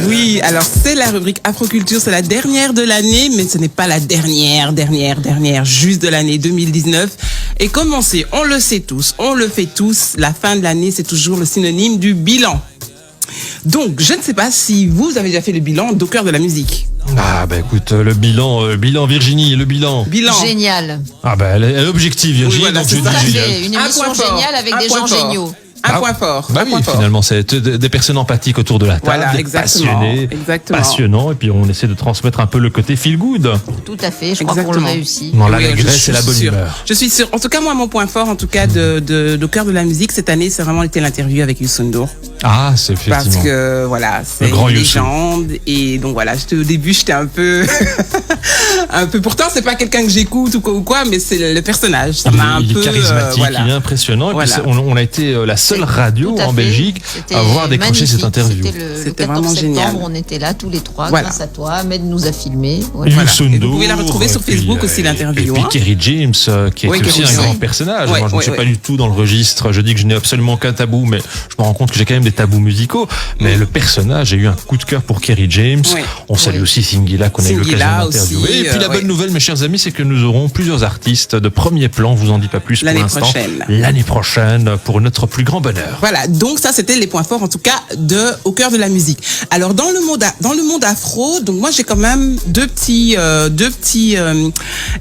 Oui, alors c'est la rubrique Afroculture, c'est la dernière de l'année, mais ce n'est pas la dernière, juste de l'année 2019. Et comme on le sait tous, on le fait tous, la fin de l'année, c'est toujours le synonyme du bilan. Donc, je ne sais pas si vous avez déjà fait le bilan d'Au cœur de la musique. Ah bah écoute, le bilan Virginie, le bilan. Génial. Ah bah elle est objective Virginie, Oui, voilà, donc je c'est ça. dis génial. Une émission géniale avec des gens géniaux. Un point fort. Bah oui, finalement, c'est des personnes empathiques autour de la table, Voilà, passionnés, passionnants, et puis on essaie de transmettre un peu le côté feel good. Tout à fait, je crois qu'on le réussit. Non, l'allégresse et la bonne humeur. Je suis sûre. En tout cas, moi, mon point fort, en tout cas, d'Au cœur de la musique cette année, c'est vraiment été l'interview avec Youssou N'Dour. Ah, c'est effectivement. Parce que, voilà, c'est une légende. Et donc, voilà, au début, j'étais un peu, pourtant, c'est pas quelqu'un que j'écoute ou quoi, mais c'est le personnage. Ça m'a un peu. Il est charismatique, il est impressionnant. Et puis, on a été la seule radio en Belgique à avoir décroché cette interview. C'était le 14 septembre, on était là tous les trois, grâce à toi. Ahmed nous a filmé. Youssou N'Dour. Vous pouvez la retrouver sur Facebook aussi, l'interview. Et puis Kerry James, qui est aussi un grand personnage. Moi, je ne suis pas du tout dans le registre. Je dis que je n'ai absolument qu'un tabou, mais je me rends compte que j'ai quand même des tabous musicaux. Mais le personnage, j'ai eu un coup de cœur pour Kerry James. On salue aussi Singila, qu'on a eu l'occasion d'interviewer. Et puis la bonne nouvelle, mes chers amis, c'est que nous aurons plusieurs artistes de premier plan. Je vous en dis pas plus pour l'instant. L'année prochaine, pour notre plus grand bonheur. Voilà, donc ça c'était les points forts en tout cas Au cœur de la musique. Alors dans le monde afro, donc moi j'ai quand même deux petits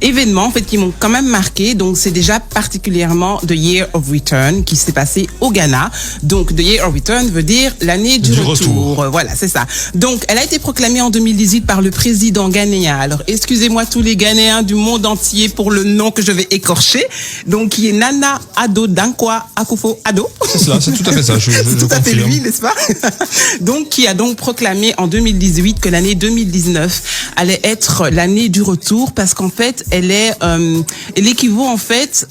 événements en fait qui m'ont quand même marqué. Donc c'est déjà particulièrement The Year of Return qui s'est passé au Ghana. Donc The Year of Return veut dire l'année du retour. Voilà, c'est ça. Donc elle a été proclamée en 2018 par le président ghanéen. Alors excusez-moi tous les Ghanéens du monde entier pour le nom que je vais écorcher. Donc qui est Nana Addo Dankwa Akufo-Addo. C'est cela, c'est tout à fait ça. C'est tout à fait lui, n'est-ce pas? Donc, qui a donc proclamé en 2018 que l'année 2019 allait être l'année du retour parce qu'en fait, elle équivaut en fait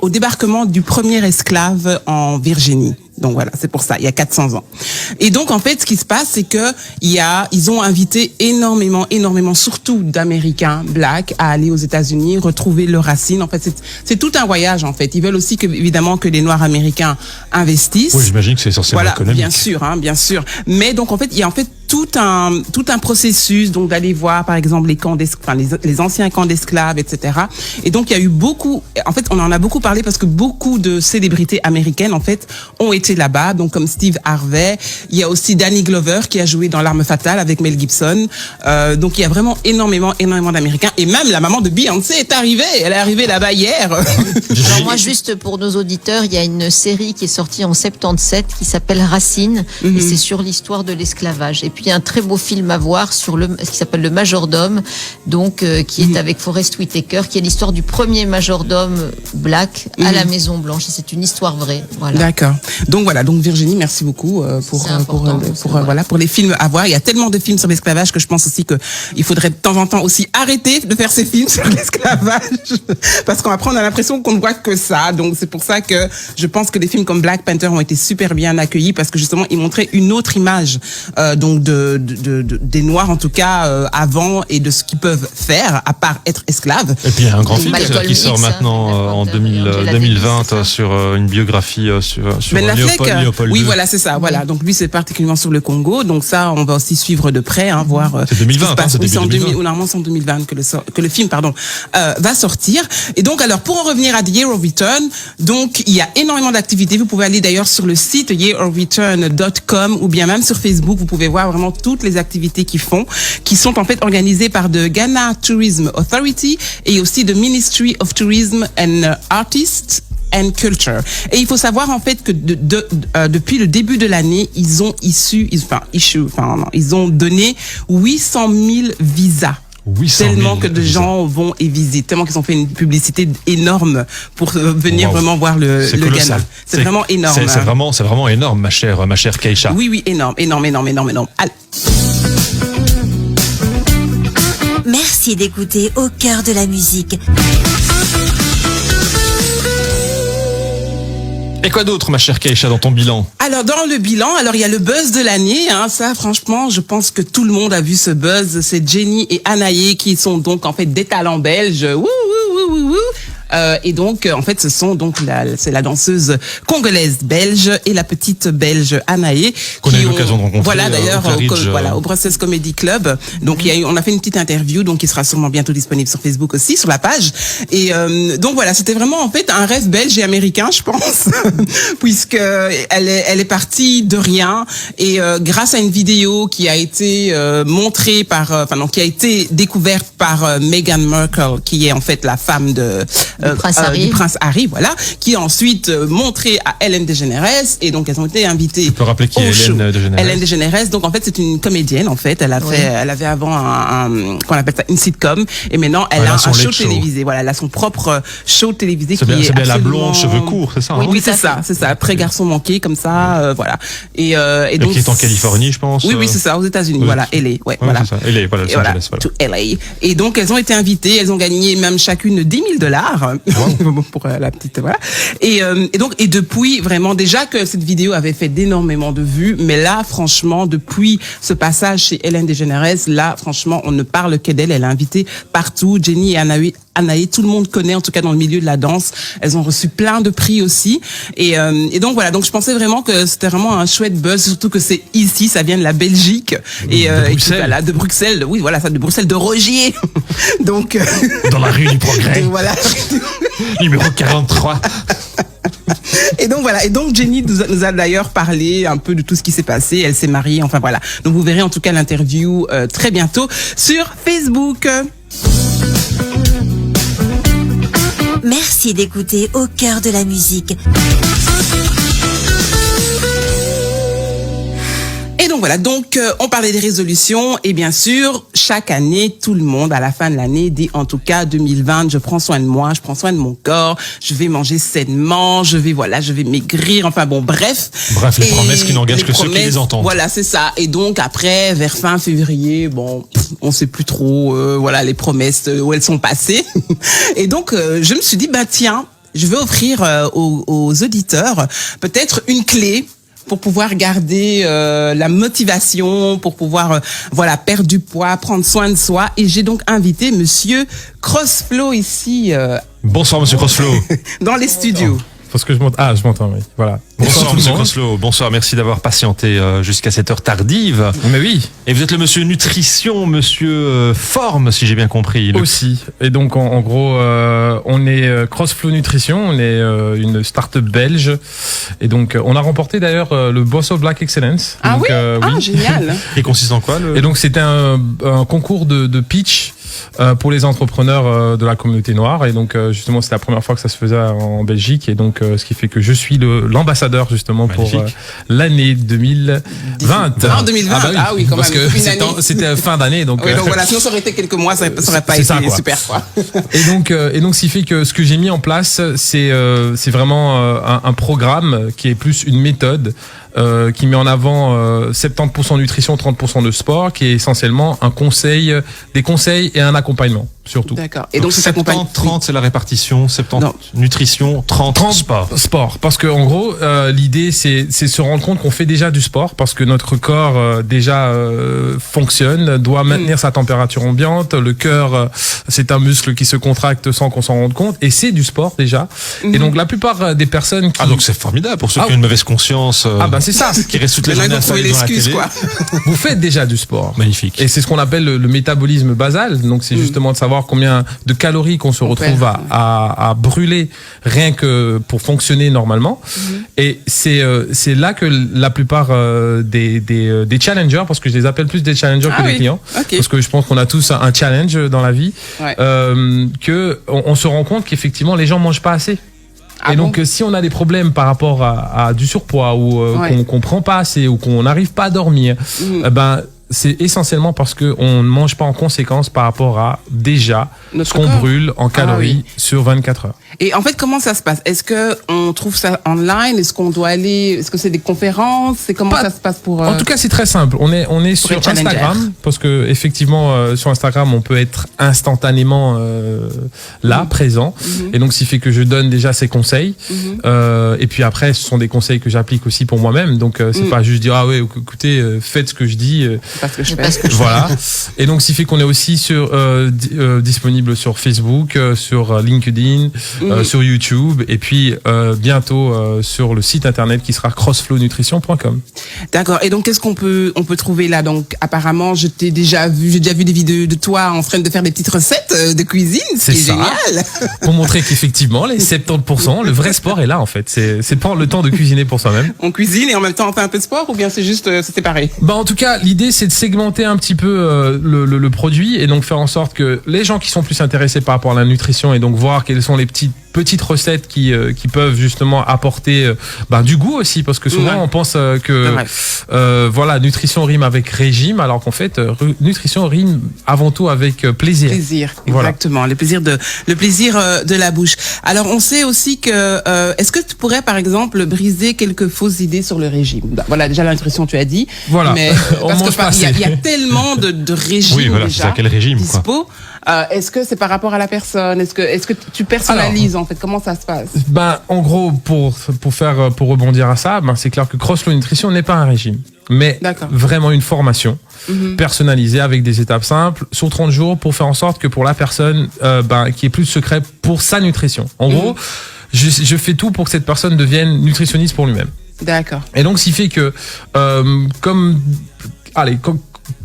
au débarquement du premier esclave en Virginie. Donc voilà, c'est pour ça, il y a 400 ans. Et donc en fait, ce qui se passe, c'est que ils ont invité énormément, surtout d'Américains blacks, à aller aux États-Unis, retrouver leurs racines. En fait, c'est tout un voyage en fait. Ils veulent aussi évidemment que les Noirs américains investissent. Oui, j'imagine que c'est essentiellement économique. Bien sûr. Mais donc en fait, il y a en fait tout un processus, donc d'aller voir par exemple les anciens camps d'esclaves, etc. Et donc il y a eu on en a beaucoup parlé parce que beaucoup de célébrités américaines en fait ont été là-bas, donc comme Steve Harvey. Il y a aussi Danny Glover qui a joué dans L'Arme Fatale avec Mel Gibson. Donc il y a vraiment énormément d'Américains. Et même la maman de Beyoncé est arrivée. Elle est arrivée là-bas hier. Alors moi, juste pour nos auditeurs, il y a une série qui est sortie en 77 qui s'appelle Racine, et c'est sur l'histoire de l'esclavage. Et puis il y a un très beau film à voir qui s'appelle Le Majordome, donc qui est avec Forest Whitaker, qui est l'histoire du premier majordome black à la Maison Blanche. Et c'est une histoire vraie. Voilà. D'accord. Donc voilà, donc Virginie, merci beaucoup pour les films à voir. Il y a tellement de films sur l'esclavage que je pense aussi que il faudrait de temps en temps aussi arrêter de faire ces films sur l'esclavage parce qu'après on a l'impression qu'on ne voit que ça. Donc c'est pour ça que je pense que les films comme Black Panther ont été super bien accueillis parce que justement ils montraient une autre image donc des Noirs en tout cas avant et de ce qu'ils peuvent faire à part être esclaves. Et puis il y a un grand film qui sort maintenant en 2020 sur une biographie sur Léopold. Oui, voilà, c'est ça. Voilà. Donc lui, c'est particulièrement sur le Congo. Donc ça, on va aussi suivre de près, voir. C'est 2020, c'est début 2020. Normalement, c'est en 2020 que le film, va sortir. Et donc, alors, pour en revenir à The Year of Return, donc il y a énormément d'activités. Vous pouvez aller d'ailleurs sur le site yearofreturn.com ou bien même sur Facebook. Vous pouvez voir vraiment toutes les activités qu'ils font, qui sont en fait organisées par the Ghana Tourism Authority et aussi the Ministry of Tourism and Artists and Culture. Et il faut savoir en fait que depuis le début de l'année, ils ont donné 800 000 visas. Tellement que de gens vont et visitent, tellement qu'ils ont fait une publicité énorme pour venir vraiment voir le Ghana. C'est vraiment énorme. C'est vraiment énorme, ma chère Keïcha. Oui, énorme. Allez. Merci d'écouter Au cœur de la musique. Et quoi d'autre, ma chère Keïcha, dans ton bilan? Alors, dans le bilan, il y a le buzz de l'année, ça, franchement, je pense que tout le monde a vu ce buzz. C'est Jenny et Anaïe qui sont donc, en fait, des talents belges. Et donc, en fait, ce sont donc c'est la danseuse congolaise belge et la petite belge Anaé. Qu'on a eu l'occasion de rencontrer. Voilà, d'ailleurs, au Brussels Comedy Club. Donc, on a fait une petite interview, donc qui sera sûrement bientôt disponible sur Facebook aussi, sur la page. Et donc voilà, c'était vraiment en fait un rêve belge et américain, je pense, puisque elle est partie de rien et grâce à une vidéo qui a été montrée qui a été découverte par Meghan Markle, qui est en fait la femme du prince Harry, voilà, qui a ensuite montré à Ellen DeGeneres, et donc elles ont été invitées. Tu peux rappeler qui est Ellen DeGeneres? Ellen DeGeneres, donc en fait c'est une comédienne en fait. Elle avait avant qu'on appelle ça une sitcom, et maintenant elle a un show télévisé. Voilà, elle a son propre show télévisé qui est bien la blonde, cheveux courts, c'est ça? Oui, c'est ça, très garçon manqué comme ça, voilà. Et donc qui est en Californie, je pense. Oui, c'est ça, aux États-Unis, voilà, LA, voilà. C'est ça. LA, voilà, Los Angeles, voilà. To LA. Et donc elles ont été invitées, elles ont gagné même chacune $10,000 pour la petite, voilà. Et depuis vraiment, déjà que cette vidéo avait fait d'énormément de vues, mais là franchement depuis ce passage chez Ellen DeGeneres, là franchement on ne parle que d'elle. Elle a invité partout, Jenny et Anaé, tout le monde connaît, en tout cas dans le milieu de la danse. Elles ont reçu plein de prix aussi. Et donc voilà, donc je pensais vraiment que c'était vraiment un chouette buzz, surtout que c'est ici, ça vient de la Belgique de Bruxelles. Oui, voilà, ça de Bruxelles, de Rogier. Donc dans la rue du Progrès. Voilà. Numéro 43. Et donc voilà, et donc Jenny nous a d'ailleurs parlé un peu de tout ce qui s'est passé. Elle s'est mariée, enfin voilà. Donc vous verrez en tout cas l'interview très bientôt sur Facebook. Merci d'écouter Au cœur de la musique. Et donc voilà, on parlait des résolutions, et bien sûr, chaque année, tout le monde, à la fin de l'année, dit en tout cas 2020, je prends soin de moi, je prends soin de mon corps, je vais manger sainement, je vais maigrir, enfin bon, bref. Bref, les promesses qui n'engagent que ceux qui les entendent. Voilà, c'est ça. Et donc après, vers fin février, bon, on sait plus trop, les promesses où elles sont passées. Et donc, je me suis dit, tiens, je vais offrir aux auditeurs peut-être une clé pour pouvoir garder la motivation, pour pouvoir perdre du poids, prendre soin de soi. Et j'ai donc invité Monsieur Crossflow ici. Bonsoir Monsieur Crossflow. Dans les studios. Parce que je m'entends, oui. Voilà. Bonsoir Monsieur Crossflow. Bonsoir, merci d'avoir patienté jusqu'à cette heure tardive. Mais oui. Et vous êtes le monsieur nutrition, monsieur forme, si j'ai bien compris. Aussi. Et donc en gros, on est Crossflow Nutrition, on est une start-up belge. Et donc on a remporté d'ailleurs le Boss of Black Excellence. Ah donc, oui. Ah génial. Et consiste en quoi Et donc c'était un concours de pitch pour les entrepreneurs de la communauté noire. Et donc justement c'est la première fois que ça se faisait en Belgique, et donc ce qui fait que je suis l'ambassadeur justement pour l'année 2020. En 2020. Ah oui, quand parce même. que c'était fin d'année, donc oui, donc voilà, sinon ça aurait été quelques mois, ça aurait pas été super quoi. Et donc ce qui fait que ce que j'ai mis en place, c'est vraiment un programme qui est plus une méthode qui met en avant 70% nutrition, 30% de sport, qui est essentiellement des conseils et un accompagnement, surtout. D'accord. Et donc 70-30, c'est la répartition, 70 nutrition, 30 sport. Sport, parce que en gros, l'idée c'est se rendre compte qu'on fait déjà du sport, parce que notre corps déjà fonctionne, doit maintenir sa température ambiante. Le cœur, c'est un muscle qui se contracte sans qu'on s'en rende compte, et c'est du sport déjà. Et donc la plupart des personnes qui... Ah donc c'est formidable pour ceux qui ont une mauvaise conscience. C'est ça. Qui reste toute la journée à faire dans la télé. Vous faites déjà du sport. Magnifique. Et c'est ce qu'on appelle le métabolisme basal. Donc c'est justement de savoir combien de calories qu'on se retrouve à brûler rien que pour fonctionner normalement. Et c'est là que la plupart des challengers, parce que je les appelle plus des challengers que des clients, parce que je pense qu'on a tous un challenge dans la vie, que on se rend compte qu'effectivement les gens mangent pas assez. Et donc, si on a des problèmes par rapport à du surpoids, ou qu'on prend pas assez, ou qu'on n'arrive pas à dormir, c'est essentiellement parce qu'on ne mange pas en conséquence par rapport à déjà ce qu'on brûle en calories sur 24 heures. Et en fait, comment ça se passe? Est-ce que on trouve ça online? Est-ce qu'on doit aller? Est-ce que c'est des conférences? C'est comment ça se passe pour? En tout cas, c'est très simple. On est sur Instagram, parce que effectivement, sur Instagram, on peut être instantanément présent. Et donc, ce qui fait que je donne déjà ces conseils. Et puis après, ce sont des conseils que j'applique aussi pour moi-même. Donc, c'est pas juste dire écoutez, faites ce que je dis. c'est pas ce que je fais. Voilà. Et donc, ce qui fait qu'on est aussi disponible sur Facebook, sur LinkedIn, sur YouTube, et puis bientôt sur le site internet qui sera crossflownutrition.com. D'accord. Et donc, qu'est-ce qu'on peut trouver là? Donc, apparemment, j'ai déjà vu des vidéos de toi en train de faire des petites recettes de cuisine. C'est génial. Pour montrer qu'effectivement, les 70%, le vrai sport est là, en fait. C'est prendre le temps de cuisiner pour soi-même. On cuisine et en même temps on fait un peu de sport, ou bien c'est juste c'est séparé? En tout cas, l'idée c'est de segmenter un petit peu le produit, et donc faire en sorte que les gens qui sont plus intéressés par rapport à la nutrition, et donc voir quelles sont les petites recettes qui peuvent justement apporter du goût aussi, parce que souvent on pense que nutrition rime avec régime, alors qu'en fait nutrition rime avant tout avec plaisir. Plaisir, exactement, le plaisir de la bouche. Alors on sait aussi que est-ce que tu pourrais par exemple briser quelques fausses idées sur le régime? Voilà, déjà la nutrition tu as dit. Voilà. Mais parce qu'il y a tellement de régimes déjà. Quel régime dispo. Est-ce que c'est par rapport à la personne? Est-ce que tu personnalises en fait? Comment ça se passe? En gros, pour rebondir à ça, c'est clair que Crossflow Nutrition n'est pas un régime, mais vraiment une formation personnalisée avec des étapes simples sur 30 jours pour faire en sorte que pour la personne qui ait plus de secrets pour sa nutrition. En gros, je fais tout pour que cette personne devienne nutritionniste pour lui-même. D'accord. Et donc, ce qui fait que comme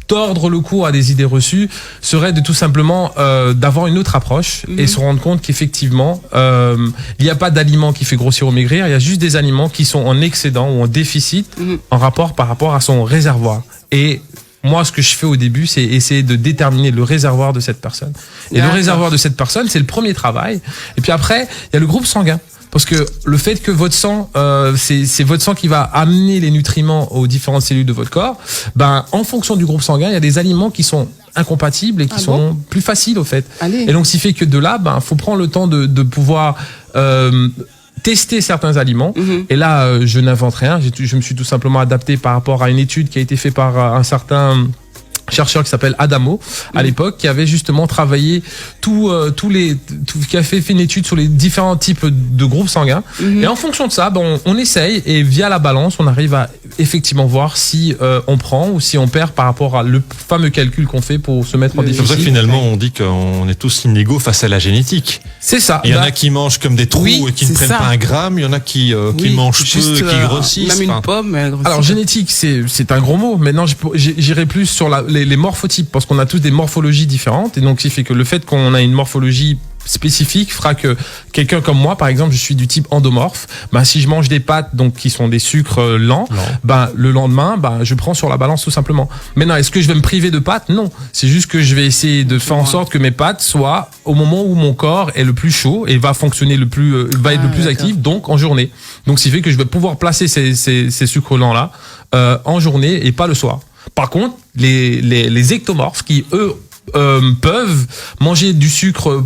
tordre le cou à des idées reçues serait de tout simplement d'avoir une autre approche et se rendre compte qu'effectivement il n'y a pas d'aliment qui fait grossir ou maigrir, il y a juste des aliments qui sont en excédent ou en déficit par rapport à son réservoir. Et moi, ce que je fais au début, c'est essayer de déterminer le réservoir de cette personne. Et le réservoir de cette personne, c'est le premier travail. Et puis après, il y a le groupe sanguin. Parce que le fait que votre sang, c'est votre sang qui va amener les nutriments aux différentes cellules de votre corps, en fonction du groupe sanguin, il y a des aliments qui sont incompatibles et qui sont plus faciles au fait. Allez. Et donc, ce qui fait que de là, faut prendre le temps de pouvoir tester certains aliments. Et là, je n'invente rien. Je me suis tout simplement adapté par rapport à une étude qui a été faite par un certain chercheur qui s'appelle Adamo à l'époque, qui avait justement travaillé qui a fait une étude sur les différents types de groupes sanguins. Et en fonction de ça, on essaye, et via la balance, on arrive à effectivement voir si on prend ou si on perd par rapport à le fameux calcul qu'on fait pour se mettre en déficit. C'est pour ça que finalement on dit qu'on est tous inégaux face à la génétique. C'est ça. Il y en a qui mangent comme des trous et qui ne prennent pas un gramme. Il y en a qui mangent peu, qui grossissent. Même une pomme, elle grossit. Alors génétique, c'est un gros mot. Maintenant, j'irai plus sur les morphotypes, parce qu'on a tous des morphologies différentes, et donc ce qui fait que le fait qu'on a une morphologie spécifique fera que quelqu'un comme moi, par exemple, je suis du type endomorphe, si je mange des pâtes donc qui sont des sucres lents, le lendemain, je prends sur la balance tout simplement. Maintenant, est-ce que je vais me priver de pâtes? Non, c'est juste que je vais essayer de faire en sorte que mes pâtes soient au moment où mon corps est le plus chaud et va fonctionner être le plus actif, donc en journée. Donc ce qui fait que je vais pouvoir placer ces sucres lents là en journée et pas le soir. Par contre, les ectomorphes qui, eux, peuvent manger du sucre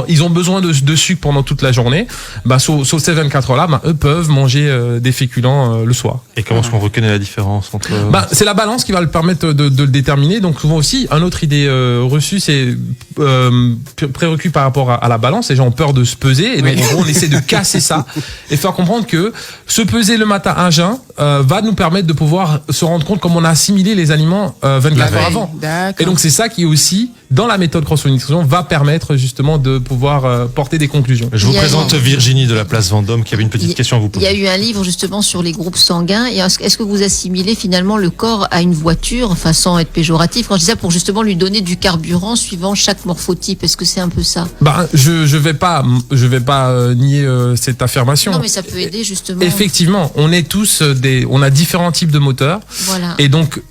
ils ont besoin de sucre pendant toute la journée, sur ces 24 heures là, eux peuvent manger des féculents le soir. Et comment est-ce qu'on reconnaît la différence entre c'est la balance qui va le permettre de le déterminer. Donc souvent aussi, une autre idée reçue, c'est prérequis par rapport à la balance. Les gens ont peur de se peser, et donc en gros on essaie de casser ça et faire comprendre que se peser le matin à jeun va nous permettre de pouvoir se rendre compte comment on a assimilé les aliments 24 heures avant. D'accord. Et donc c'est ça qui aussi, dans la méthode Crossflow Nutrition, va permettre justement de pouvoir porter des conclusions. Je vous présente Virginie de la place Vendôme qui avait une petite question à vous poser. Il y a eu un livre justement sur les groupes sanguins. Et est-ce que vous assimilez finalement le corps à une voiture, sans être péjoratif, quand je dis ça, pour justement lui donner du carburant suivant chaque morphotype? Est-ce que c'est un peu ça? Je vais pas nier cette affirmation. Non, mais ça peut aider justement. Effectivement, on est tous on a différents types de moteurs. Voilà. Et donc,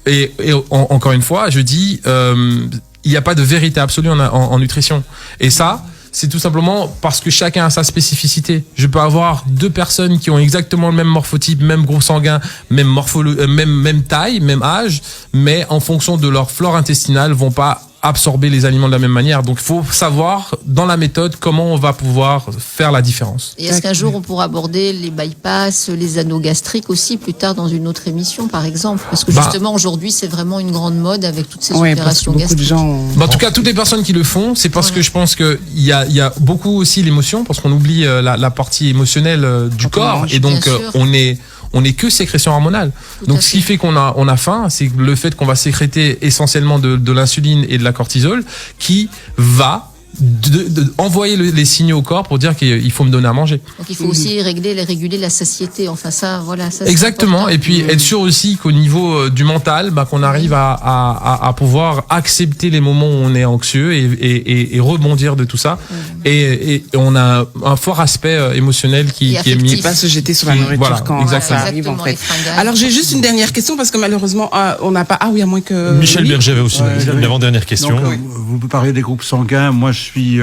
encore une fois, je dis, il n'y a pas de vérité absolue en nutrition. Et ça, c'est tout simplement parce que chacun a sa spécificité. Je peux avoir deux personnes qui ont exactement le même morphotype, même groupe sanguin, même taille, même âge, mais en fonction de leur flore intestinale, vont pas absorber les aliments de la même manière. Donc, il faut savoir, dans la méthode, comment on va pouvoir faire la différence. Et est-ce qu'un jour, on pourra aborder les bypass, les anneaux gastriques aussi, plus tard dans une autre émission, par exemple? Parce que justement, aujourd'hui, c'est vraiment une grande mode avec toutes ces opérations gastriques. En tout cas, toutes les personnes qui le font, c'est parce que je pense qu'il y a beaucoup aussi l'émotion, parce qu'on oublie la partie émotionnelle du corps. Et donc, on n'est que sécrétion hormonale. Donc ce qui fait qu'on a faim, c'est le fait qu'on va sécréter essentiellement de l'insuline et de la cortisol qui va envoyer les signaux au corps pour dire qu'il faut me donner à manger. Donc il faut aussi réguler la satiété. Enfin ça, voilà. Ça, exactement. Et puis être sûr aussi qu'au niveau du mental, qu'on arrive à pouvoir accepter les moments où on est anxieux et rebondir de tout ça. Et on a un fort aspect émotionnel qui est mis. Pas se jeter sur la nourriture quand ça arrive en fait. Alors j'ai juste une dernière question parce que malheureusement on n'a pas. Ah oui, à moins que. Michel Berger avait aussi une avant-dernière question. Donc, vous parlez des groupes sanguins. Moi je suis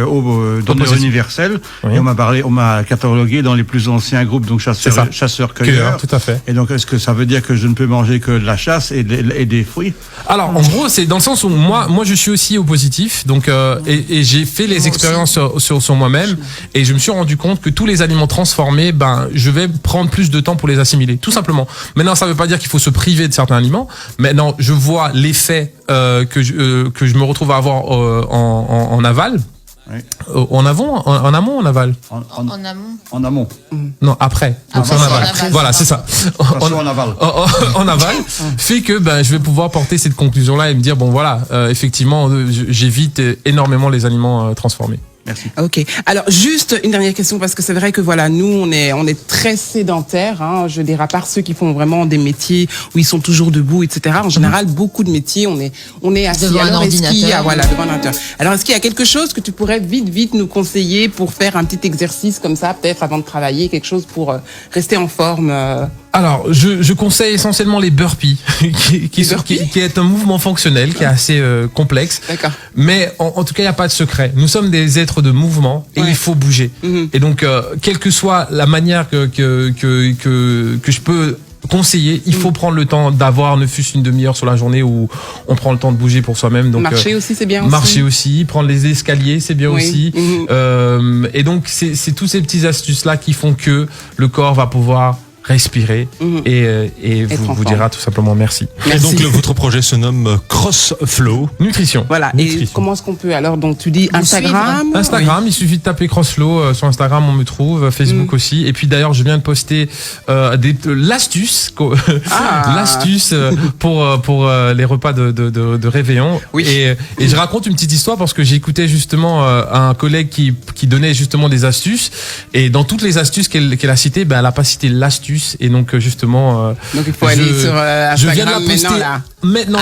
donneur universel et on m'a catalogué dans les plus anciens groupes, donc chasseurs-cueilleurs. Tout à fait. Et donc est-ce que ça veut dire que je ne peux manger que de la chasse et des fruits? Alors en gros c'est dans le sens où moi je suis aussi au positif, donc et j'ai fait les expériences sur moi-même et je me suis rendu compte que tous les aliments transformés, je vais prendre plus de temps pour les assimiler, tout simplement. Maintenant ça veut pas dire qu'il faut se priver de certains aliments. Maintenant je vois l'effet que je me retrouve à avoir en aval. Oui. En amont, en aval. En amont. Non, après. Donc c'est en aval. Voilà, c'est ça. En aval. En aval fait que je vais pouvoir porter cette conclusion-là et me dire effectivement, j'évite énormément les aliments transformés. Merci. Ok. Alors juste une dernière question parce que c'est vrai que nous on est très sédentaires. Je veux dire, à part ceux qui font vraiment des métiers où ils sont toujours debout, etc. En général, beaucoup de métiers on est assis. Devant un ordinateur. Devant un ordinateur. Alors est-ce qu'il y a quelque chose que tu pourrais vite nous conseiller pour faire un petit exercice comme ça, peut-être avant de travailler, quelque chose pour rester en forme? Alors, je conseille essentiellement les burpees, qui est un mouvement fonctionnel qui est assez complexe. D'accord. Mais en tout cas, il n'y a pas de secret. Nous sommes des êtres de mouvement et il faut bouger. Et donc, quelle que soit la manière que je peux conseiller, il faut prendre le temps d'avoir ne fût-ce une demi-heure sur la journée où on prend le temps de bouger pour soi-même. Donc marcher aussi, c'est bien. Marcher aussi, prendre les escaliers, c'est bien aussi. Et donc, c'est tous ces petites astuces-là qui font que le corps va pouvoir respirer et vous dira tout simplement merci. Et donc votre projet se nomme CrossFlow Nutrition. Voilà. Et comment est-ce qu'on peut alors, donc tu dis Instagram? Il suffit de taper CrossFlow sur Instagram, on me trouve, Facebook aussi. Et puis d'ailleurs je viens de poster l'astuce pour les repas de réveillon. Oui. Et je raconte une petite histoire parce que j'écoutais justement un collègue qui donnait justement des astuces et dans toutes les astuces qu'elle a citées, elle a pas cité l'astuce. Et donc justement donc il faut aller sur Instagram, je viens de la poster maintenant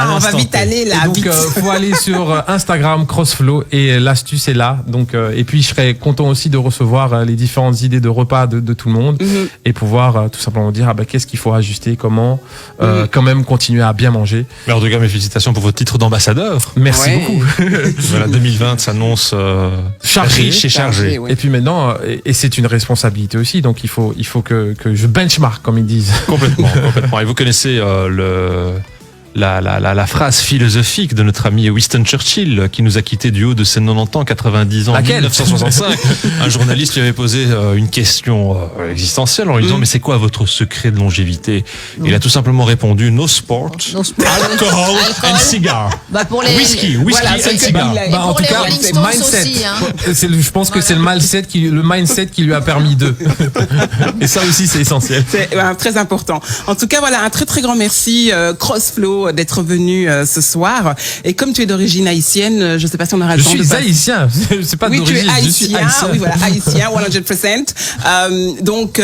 on va vite aller là. Donc faut aller sur Instagram CrossFlow et l'astuce est là. Donc et puis je serais content aussi de recevoir les différentes idées de repas de tout le monde et pouvoir tout simplement dire qu'est-ce qu'il faut ajuster, comment quand même continuer à bien manger. Mais en tout cas mes félicitations pour votre titre d'ambassadeur. Merci beaucoup. Voilà, 2020 s'annonce riche et chargé. Et puis maintenant et c'est une responsabilité aussi, donc il faut que je benchmark comme ils disent. Complètement. Et vous connaissez la phrase philosophique de notre ami Winston Churchill qui nous a quittés du haut de ses 90 ans, 90 ans, en 1965. Un journaliste lui avait posé une question existentielle en lui disant mais c'est quoi votre secret de longévité? Il a tout simplement répondu no sport, alcohol and cigar. Whisky and cigar. En tout cas, c'est mindset. Aussi, je pense que c'est le mindset qui lui a permis de. Et ça aussi c'est essentiel. C'est très important. En tout cas un très très grand merci CrossFlow d'être venu ce soir. Et comme tu es d'origine haïtienne, je ne sais pas si on aura le temps de passer. Je suis haïtien, c'est pas d'origine. Oui, tu es haïtien. Oui, voilà, haïtien, 100%. Donc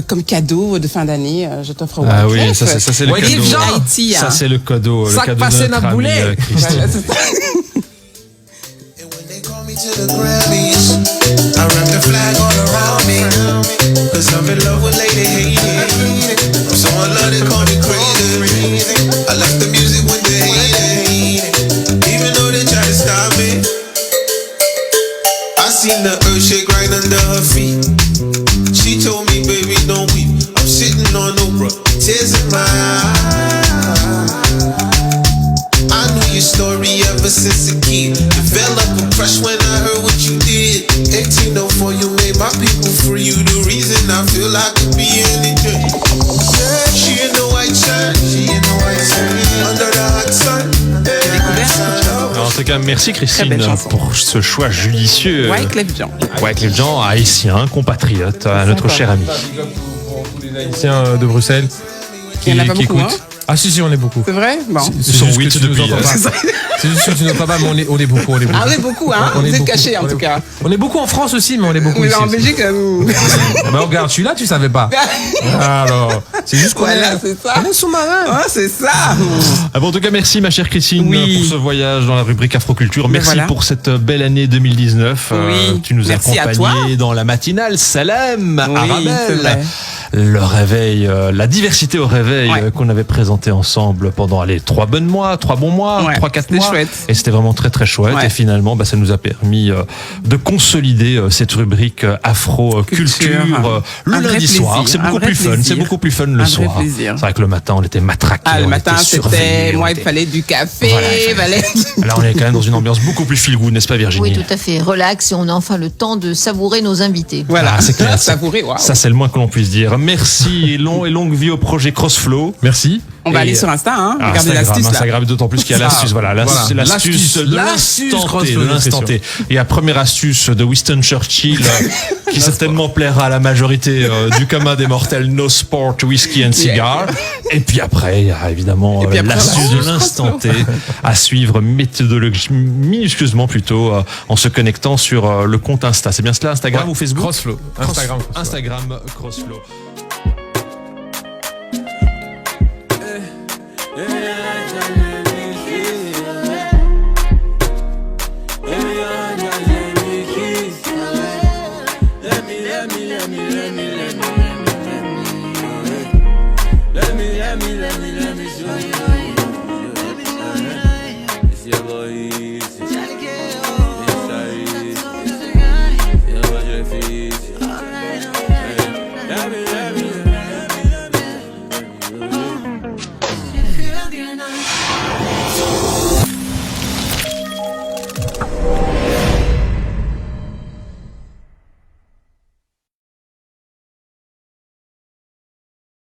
comme cadeau de fin d'année, je t'offre Wyclef. Ah oui, ça c'est le cadeau. Ça c'est le cadeau. Sac passé n'a boulet. Voilà, c'est ça. To the Grammys, I wrap the flag all around me, 'cause I'm in love with Lady Haiti. Someone love to call me crazy. I left the music when they hate it, even though they try to stop me. I seen the earth shake right under her feet. She told me, baby, don't weep. I'm sitting on Oprah, tears in my eyes. I knew your story ever since a kid. Developed a crush when I heard what you did. 1804, you made my people free. You the reason I feel I could be anything. She in the white shirt, under the hot sun. En tout cas, merci Christine pour ce choix judicieux. Wyclef Jean, haïtien, compatriote, à notre cher ami. pour tous les Haïtiens de Bruxelles qui écoutent. Hein. Ah si, on est beaucoup. C'est vrai? Bon. Ils sont 8 depuis. C'est juste que tu n'entends pas, mais on est beaucoup. Ah, on est beaucoup, hein? Vous êtes cachés, en tout cas. On est beaucoup en France aussi, mais on est beaucoup ici. Mais en Belgique, bah regarde, celui-là, tu savais pas. Alors, c'est juste qu'on est sous-marin. Ah, c'est ça. Ah bon, en tout cas, merci, ma chère Christine, pour ce voyage dans la rubrique Afroculture. Merci pour cette belle année 2019. Tu nous as accompagnés dans la matinale Salem, Arabelle. Le réveil, la diversité au réveil qu'on avait présenté ensemble pendant 3 bons mois, 3-4 mois. Chouette. Et c'était vraiment très très chouette. Et finalement, ça nous a permis de consolider cette rubrique Afro-Culture le lundi soir. C'est beaucoup plus fun. C'est beaucoup plus fun le soir. C'est vrai que le matin, on était matraqués. Le matin, c'était moi, il fallait du café. Là, on est quand même dans une ambiance beaucoup plus feel good, n'est-ce pas, Virginie? Oui, tout à fait. Relax et on a enfin le temps de savourer nos invités. Voilà, c'est clair. Savourer, ça, c'est le moins que l'on puisse dire. Merci et longue vie au projet Crossflow. Merci. On va aller sur Insta, hein. Regardez l'astuce là. Instagram, d'autant plus qu'il y a l'astuce. Voilà, l'astuce de l'instant T. Et la première astuce de Winston Churchill, qui certainement plaira à la majorité du commun des mortels, no sport, whisky and cigar. Et puis après, il y a évidemment l'astuce de l'instant T à suivre minutieusement plutôt en se connectant sur le compte Insta. C'est bien cela, Instagram ou Facebook? Crossflow. Instagram Crossflow. Let me